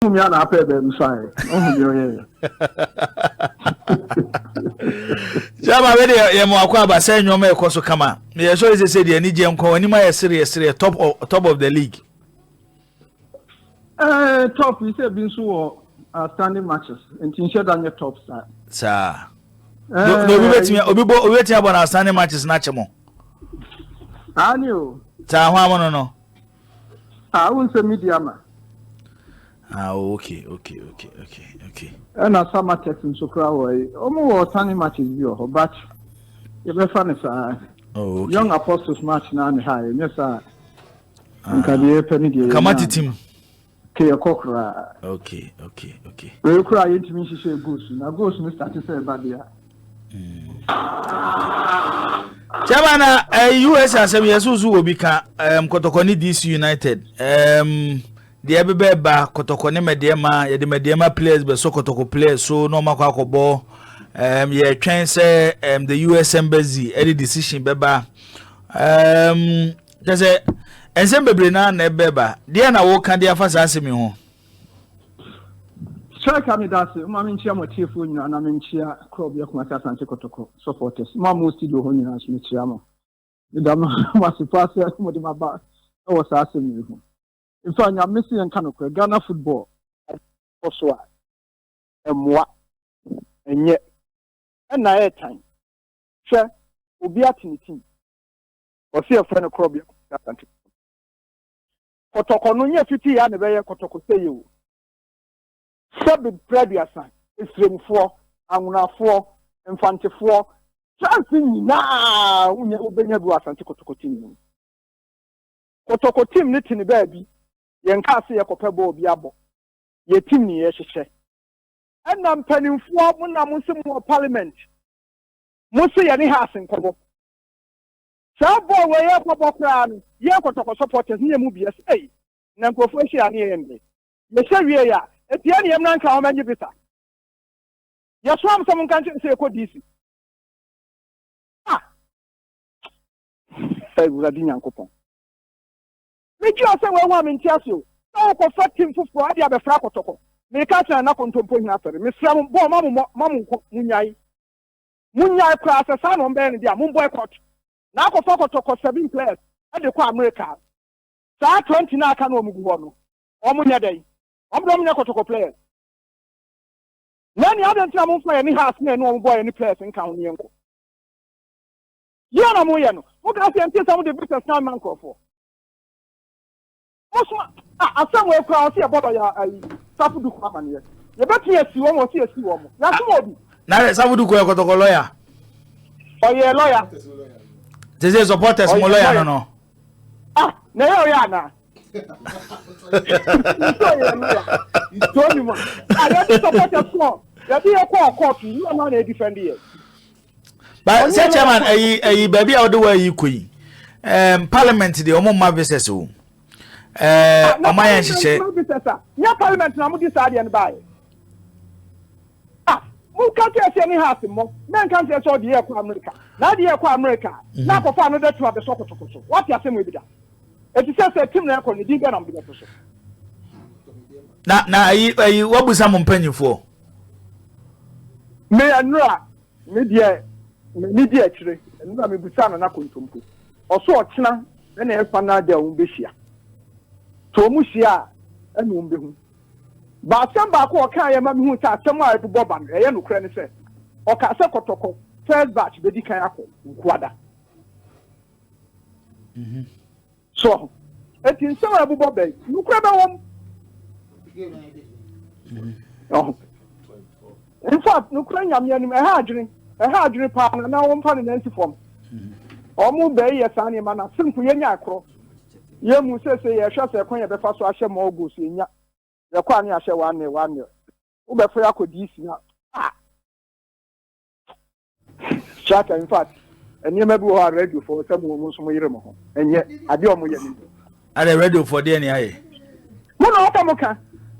Me and I pay them sorry. Jama we dey mo akwa ba say nyoma e koso kama. Me so is say dey ni je nko ani ma serious top of the league. Top we say been so standing matches and ensure that your top side. Sir. No obi bet me about standing matches na chemo. Ani o. Ta ho amono no. I won't say media man. Okay. And as some text in Sukra way, almost standing matches you but you be funny sir. Okay. Young Apostles match now and high. Yes sir. Kamati team. Okay. We cry into me say goose. Now goose me start to say bad there. Chairman, US asem yesuzu obi ka Kotoko ni DC United. The ebeba Kotoko ne medema ye de medema players be so Kotoko players so no makwa akobo ye twen say the US embassy any decision beba just ensem bebre na ebeba de na wo kan de afasa asemi ho. Strike me that say ma menchia motifo nyina na menchia club ya kuma Asante Kotoko supporters ma mo studio ho nyina so menchia mo da ma super say mo de ma ba e was asemi ho in fact I'm missing and kind of Ghana football also emwa enye na air time sure obi atini team o see a friend club ya Asante Kotoko no nya fiti ya na be ye Kotoko say you Sabi Prediasan, Islamfo, Amunafo, Infantefo, something now, Ubenya Asante Kotoko team. Kotoko team knitting baby, Yankasi a copebo biabo, ye team near she. And I'm penning for when I'm Muslim Parliament. Musi any house in Kobo. Sabo, where you Kotoko, Kotoko supporters near Mubias, eh? Nankofoshi near me. Mesharia. Etiani emna nka o menye bisa. Ya swam some kan say ko DC. Say uradi nyankopon. Me ji o say we wa me ntiase o. Na ko fa team fufu ade abefra Kotoko. Me ka tena na kontompo hina afere. Me sra mo bo mamu munyai. Munyai kra asesa no mbe ne dia mo boycott. Na ko fa Kotoko 7 players ade ko America. Sa 20 na aka no omugu ho no. Omunya dai. I'm not Kotoko players. Nani other time I'm playing, has no boy any players in County Yanko. Yana Moyano, what can I say some of the business now man for? I somewhere crowd see about Sapudu Kaman yet. You bet me a see one or see a see one. That's what now Sapudu Kotoko lawyer. Oh, yeah, lawyer. This is supporters, lawyer, no. No, Yana. I you are not a defender. But say chairman baby out the way you queen. Parliament the omo services o. Omayan hihye. Ya parliament na mo decide and buy. Who can't say any house mo? Men can't say so the year for America. Now the year for America. Now for another to have the soccer. What you say with that? It is a team na ko ni diga na mbiga so. Na ayi what bu some penny for? Me anura media chire. Nura me busa na kontompo. Oso ochina na e fa na da un behia. To mu hia enu un behu. Ba asem ba ko kan ye ma me hu ta asem a ebubo ba no ye no kra ni se. O ka se Kotoko first batch be di kan akọ nkwada. So, it is so above bay. You grab a one. In fact, no crying, I'm a hard drink partner, now one pound in empty form. Almost bay, yes, I am a simple yakro. Yamu says, a shot a coin of the first washer more goose in ya. The quania shall 1 year. Uber for I could use now. Shut in fact. And you may be ready for some woman's more. And yet, I don't Are they ready for the any? Monoka.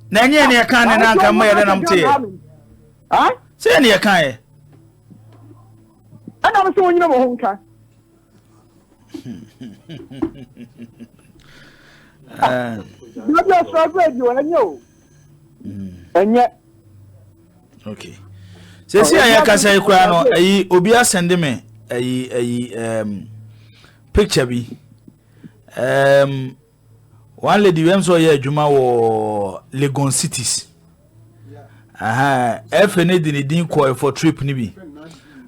Nanya near can and I come here and I'm tear. Huh? Say near Kai. And I'm so you know, Honka. You just read you and you. enye okay sesi aya kasa ikura no ayi obi asende me ayi picture bi one lady wem so ye adwuma wo Legon cities efe ne din call for trip ni bi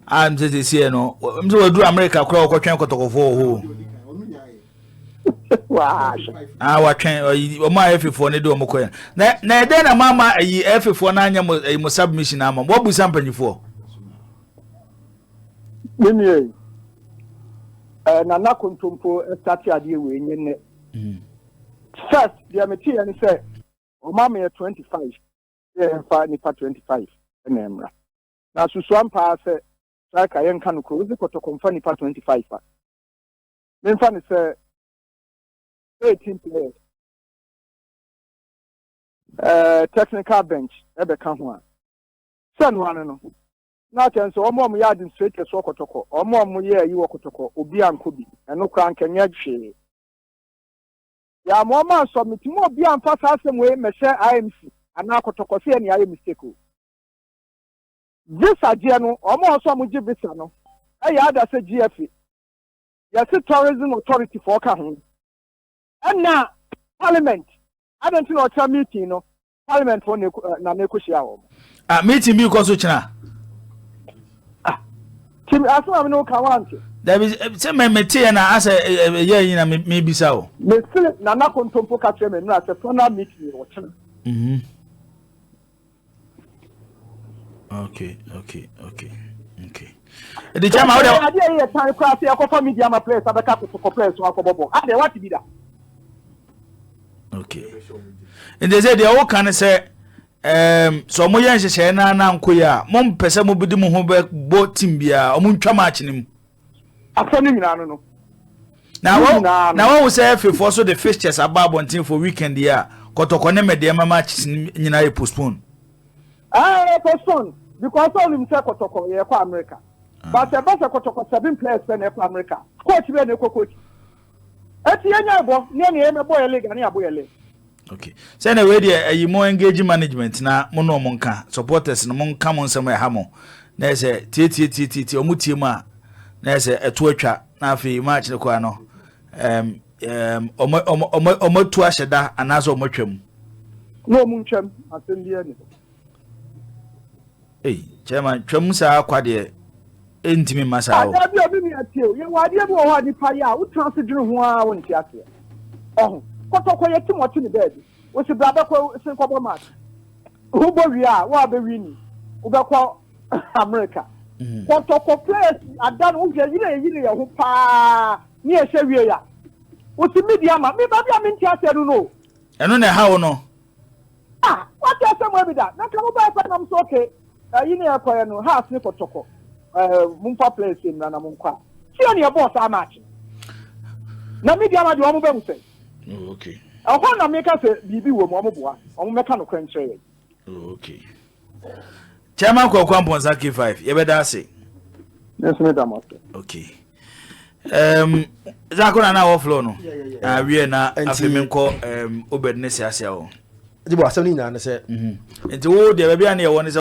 am say say no mse wadu America kura okotwen kotokofo ho wa watwen o ma efefo ne de o mkoya na ede na mama ayi efefo na anya mo submission ama mo bu sampanyifo Mimi na na kontompo start ade we nyene first the ameti and say o mama 25 fa ni fa 25 na emra na susu ampa say saka yen kan ko uzi kotokomfa ni fa 25 fa memfa ni say 18 players technical bench ebe kan ho a sen wan no na chance omo ya administrator so kotoko omo ye yi kotoko obi ankobi eno kra nkanya hwe ya mo ma submit mo obi anfa asem we mehye IMC ana kotoko se ni aye mistake o visa je no omo so mo je visa no ya ada se GFA ya se tourism authority for ka ho na parliament adent no cha meeting no parliament for na me ko shia wo meeting bi ko so china Tim asuma no ka wanke there is say me metie na asa ye yin na me bisa o me still na na kontompo ka chairman no asa formal meeting wo china okay the chairman how dey ade ye tan kwa se akofa media ma place abeka ko place so akobobo ade what be that okay and they say they all can say so mo yen hyehyɛ na nkoya mo mpese mo bidi mo ho bo team bia o mo ntwa match nim afani nyina no na wo say fefo so the fixtures about bontin for weekend here kotoko ne mede ma matches nyina e postpone postpone because all him say kotoko ye kwa America but the best kotoko 7 players na kwa America coach be na coach eti enya bo ne emebo ye league na abo ye league. Okay. So na we dey you more engage management na mo no mo nka supporters no mo nka mo nsem e ha mo na say tie o mutie mu a na say eto atwa na afi match ne kwa no o tu ahyeda anaso o twam no mu ntwam asem bia ni chairman twam sa kwade entimi masa o ada bia bi ni atie o ye wade bi o ho di pa ya wo transdwene ho a wo ntia ase kotoko ye timoti ni bed wo si braba ko sin ko match who bo wi a wo abewi ni wo be ko America kotoko players adan wo je yire ye ho pa ni e hwe wi ya wo si media ma me ba bia me ntia ase no eno na ha wo no what you say mo bi da na ka mo ba fa na mo so okay yi ni akoye no ha asne kotoko mumpa players ni na munkwa ti ni e boss a match na media ma de wo mo be mu say okay. I want to make us bibi wo mo boa. O meka no kwenche. Okay. Chairman Kwakwa Mponsa K5. Ye be da say. Yes, madam. Okay. Zakona na wo flow no. We na afemenko obedness ase awo. Dibo asem ni na say. Enti wo de be bia na ye wo ne